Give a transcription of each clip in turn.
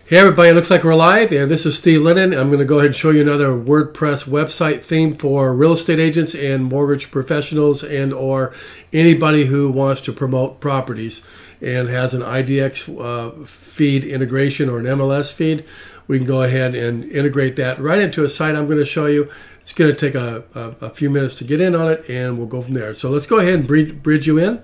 Hey everybody, it looks like we're live, and this is Steve Lennon. I'm going to go ahead and show you another WordPress website theme for real estate agents and mortgage professionals and or anybody who wants to promote properties and has an IDX feed integration or an MLS feed. We can go ahead and integrate that right into a site I'm going to show you. It's going to take a few minutes to get in on it, and we'll go from there. So let's go ahead and bridge you in.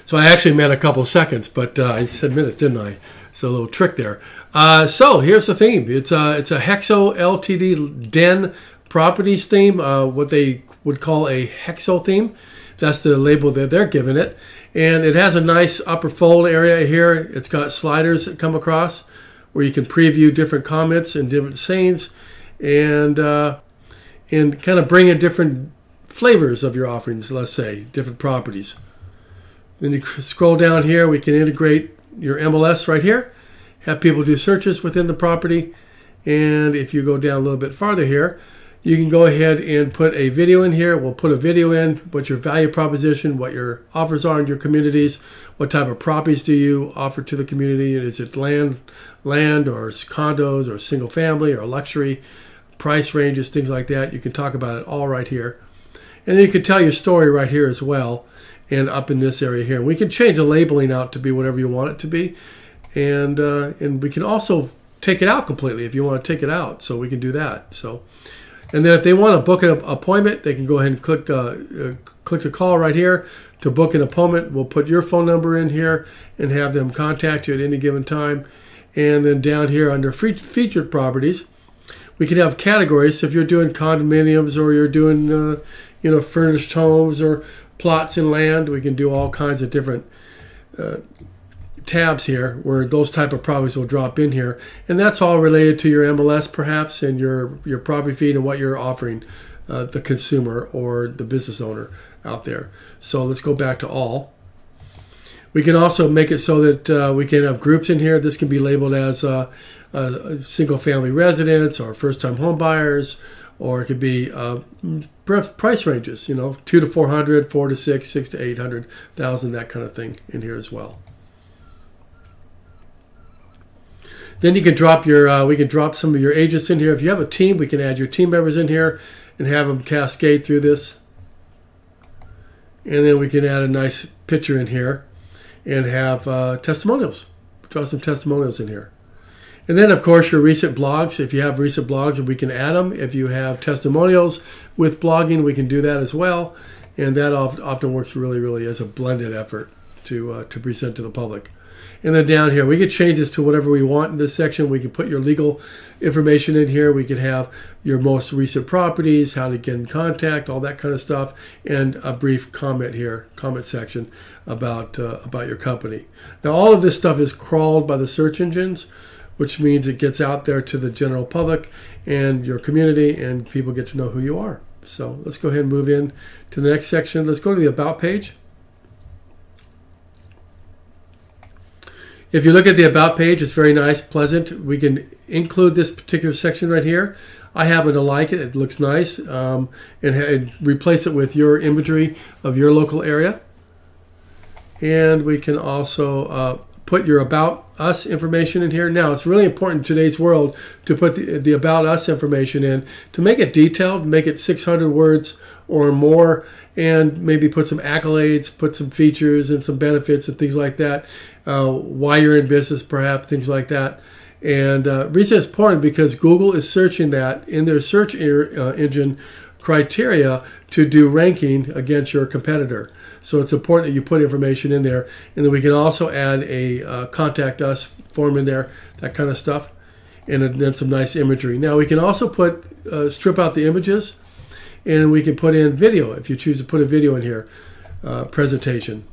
So I actually meant a couple seconds, but I said minutes, didn't I? So a little trick there. So here's the theme. It's a Hexo Ltd. Den Properties theme, what they would call a Hexo theme. That's the label that they're giving it. And it has a nice upper fold area here. It's got sliders that come across where you can preview different comments and different scenes and kind of bring in different flavors of your offerings, let's say, different properties. Then you scroll down here, we can integrate your MLS right here, have people do searches within the property, and if you go down a little bit farther here, you can go ahead and put a video in here. We'll put a video in, what your value proposition, what your offers are in your communities, what type of properties do you offer to the community, is it land or condos or single family or luxury, price ranges, things like that. You can talk about it all right here. And then you can tell your story right here as well. And up in this area here, we can change the labeling out to be whatever you want it to be, and we can also take it out completely if you want to take it out. So we can do that. So, and then if they want to book an appointment, they can go ahead and click the call right here to book an appointment. We'll put your phone number in here and have them contact you at any given time. And then down here under featured properties, we can have categories. So if you're doing condominiums or you're doing furnished homes or plots and land, we can do all kinds of different tabs here where those type of properties will drop in here, and that's all related to your MLS perhaps and your property feed and what you're offering the consumer or the business owner out there. So let's go back to all. We can also make it so that we can have groups in here. This can be labeled as single family residents or first time home buyers, or it could be perhaps price ranges, 2 to 400, 4 to 6, 6 to 800,000, that kind of thing in here as well. Then you can drop we can drop some of your agents in here. If you have a team, we can add your team members in here and have them cascade through this. And then we can add a nice picture in here and have testimonials. Draw some testimonials in here. And then, of course, your recent blogs. If you have recent blogs, we can add them. If you have testimonials with blogging, we can do that as well. And that often works really, really as a blended effort to present to the public. And then down here, we can change this to whatever we want in this section. We can put your legal information in here. We can have your most recent properties, how to get in contact, all that kind of stuff, and a brief comment here, comment section about your company. Now, all of this stuff is crawled by the search engines, which means it gets out there to the general public and your community, and people get to know who you are. So let's go ahead and move in to the next section. Let's go to the About page. If you look at the About page, it's very nice, pleasant. We can include this particular section right here. I happen to like it. It looks nice. And replace it with your imagery of your local area. And we can also put your About Us information in here. Now, it's really important in today's world to put the About Us information in, to make it detailed, make it 600 words or more, and maybe put some accolades, put some features and some benefits and things like that, why you're in business perhaps, things like that. And reason it's important because Google is searching that in their search engine criteria to do ranking against your competitor. So it's important that you put information in there. And then we can also add a contact us form in there, that kind of stuff. And then some nice imagery. Now we can also strip out the images, and we can put in video if you choose to put a video in here, presentation.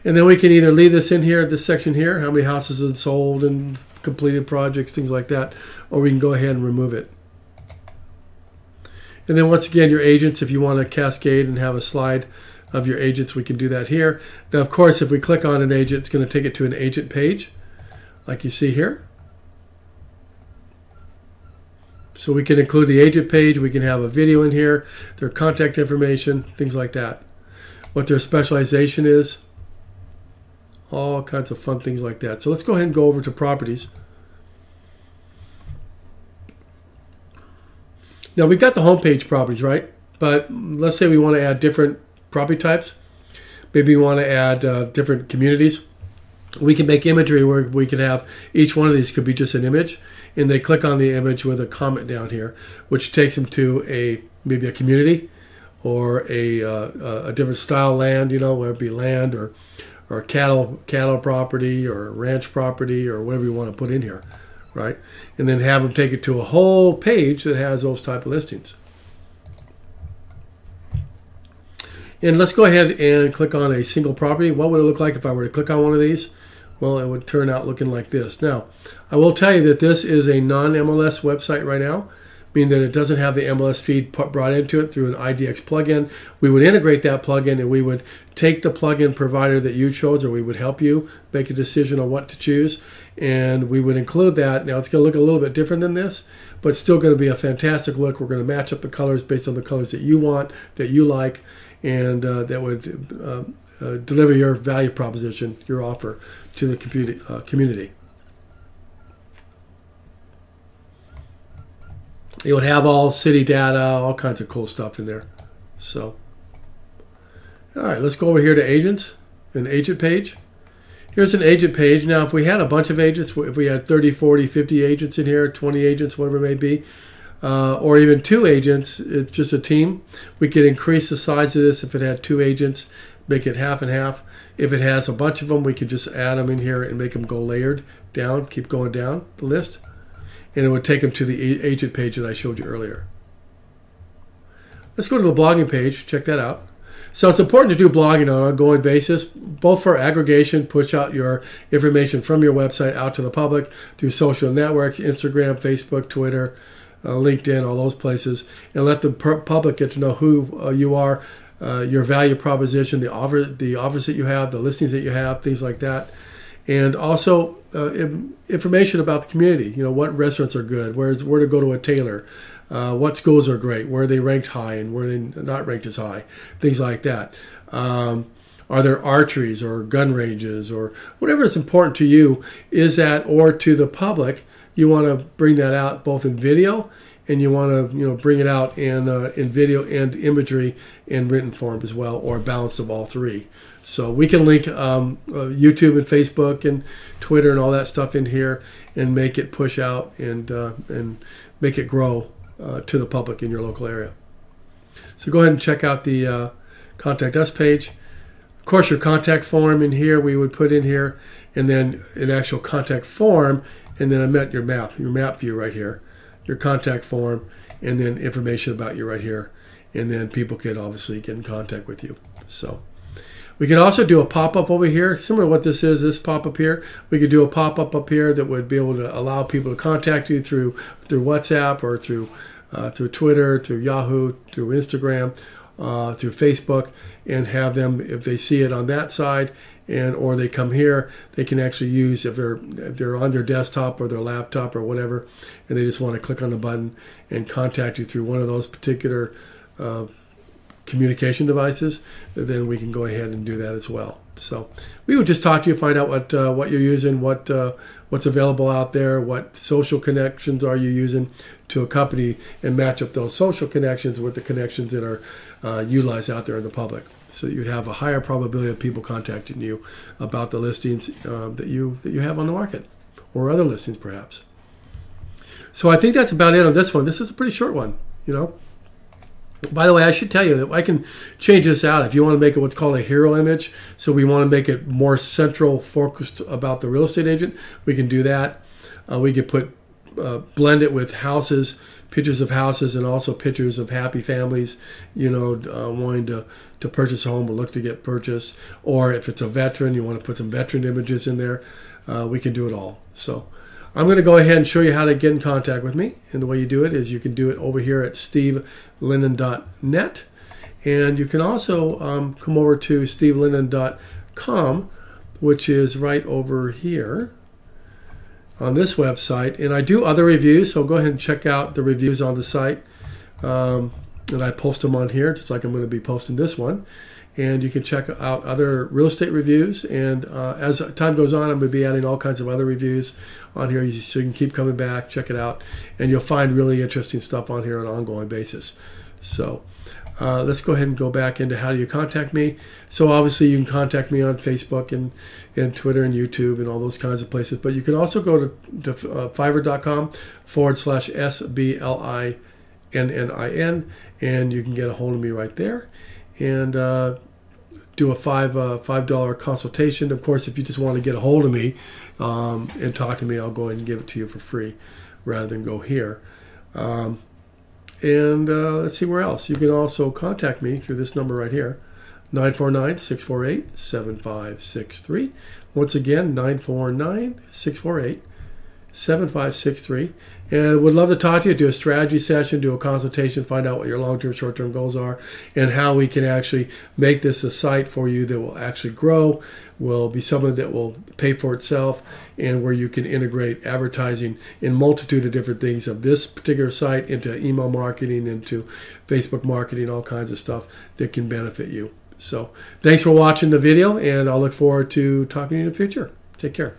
And then we can either leave this in here, this section here, how many houses have sold and completed projects, things like that, or we can go ahead and remove it. And then once again, your agents, if you want to cascade and have a slide of your agents, we can do that here. Now, of course, if we click on an agent, it's going to take it to an agent page, like you see here. So we can include the agent page. We can have a video in here, their contact information, things like that. What their specialization is. All kinds of fun things like that. So let's go ahead and go over to properties. Now we've got the homepage properties, right? But let's say we want to add different property types. Maybe we want to add different communities. We can make imagery where we could have each one of these could be just an image, and they click on the image with a comment down here, which takes them to maybe a community or a different style land, whether it be land or cattle property or ranch property or whatever you want to put in here, right? And then have them take it to a whole page that has those type of listings. And let's go ahead and click on a single property. What would it look like if I were to click on one of these? Well, it would turn out looking like this. Now, I will tell you that this is a non-MLS website right now, meaning that it doesn't have the MLS feed brought into it through an IDX plugin. We would integrate that plugin, and we would take the plugin provider that you chose, or we would help you make a decision on what to choose, and we would include that. Now, it's going to look a little bit different than this, but still going to be a fantastic look. We're going to match up the colors based on the colors that you want, that you like, and that would deliver your value proposition, your offer to the community. It would have all city data, all kinds of cool stuff in there. So, all right, let's go over here to agents, an agent page. Here's an agent page. Now, if we had a bunch of agents, if we had 30, 40, 50 agents in here, 20 agents, whatever it may be, or even 2 agents, it's just a team, we could increase the size of this if it had 2 agents, make it half and half. If it has a bunch of them, we could just add them in here and make them go layered down, keep going down the list. And it would take them to the agent page that I showed you earlier. Let's go to the blogging page, check that out. So it's important to do blogging on an ongoing basis, both for aggregation, push out your information from your website out to the public through social networks, Instagram, Facebook, Twitter, LinkedIn, all those places, and let the public get to know who you are, your value proposition, the offers that you have, the listings that you have, things like that. And also information about the community. What restaurants are good, where to go to a tailor, what schools are great, where are they ranked high and where are they not ranked as high, things like that. Are there archeries or gun ranges or whatever is important to you is that, or to the public, you want to bring that out both in video and you want to bring it out in video and imagery in written form as well, or a balance of all three. So we can link YouTube and Facebook and Twitter and all that stuff in here and make it push out and make it grow to the public in your local area. So go ahead and check out the Contact Us page. Of course, your contact form in here we would put in here, and then an actual contact form, and then I meant your map view right here, your contact form, and then information about you right here, and then people can obviously get in contact with you. So we can also do a pop-up over here, similar to what this is, this pop-up here. We could do a pop-up up here that would be able to allow people to contact you through WhatsApp or through Twitter, through Yahoo, through Instagram, through Facebook, and have them, if they see it on that side, or they come here, they can actually use, if they're on their desktop or their laptop or whatever, and they just want to click on the button and contact you through one of those particular communication devices, then we can go ahead and do that as well. So we would just talk to you, find out what you're using, what's available out there, what social connections are you using to accompany and match up those social connections with the connections that are utilized out there in the public, so that you'd have a higher probability of people contacting you about the listings that you have on the market, or other listings perhaps. So I think that's about it on this one. This is a pretty short one, By the way, I should tell you that I can change this out if you want to make it what's called a hero image. So we want to make it more central, focused about the real estate agent. We can do that. We could blend it with houses, pictures of houses, and also pictures of happy families, wanting to purchase a home or look to get purchased. Or if it's a veteran, you want to put some veteran images in there. We can do it all. So I'm going to go ahead and show you how to get in contact with me. And the way you do it is you can do it over here at stevelinden.net. And you can also come over to stevelinden.com, which is right over here. on this website. And I do other reviews, so go ahead and check out the reviews on the site. And I post them on here, just like I'm going to be posting this one. And you can check out other real estate reviews. And as time goes on, I'm going to be adding all kinds of other reviews on here, so you can keep coming back, check it out. And you'll find really interesting stuff on here on an ongoing basis. So let's go ahead and go back into how do you contact me. So obviously you can contact me on Facebook and Twitter and YouTube and all those kinds of places. But you can also go to fiverr.com/SBLINNIN, and you can get a hold of me right there and do a $5 consultation. Of course, if you just want to get a hold of me and talk to me, I'll go ahead and give it to you for free rather than go here. And let's see where else. You can also contact me through this number right here, 949-648-7563. Once again, 949-648-7563. And would love to talk to you, do a strategy session, do a consultation, find out what your long-term, short-term goals are, and how we can actually make this a site for you that will actually grow, will be something that will pay for itself, and where you can integrate advertising in multitude of different things of this particular site into email marketing, into Facebook marketing, all kinds of stuff that can benefit you. So thanks for watching the video, and I'll look forward to talking to you in the future. Take care.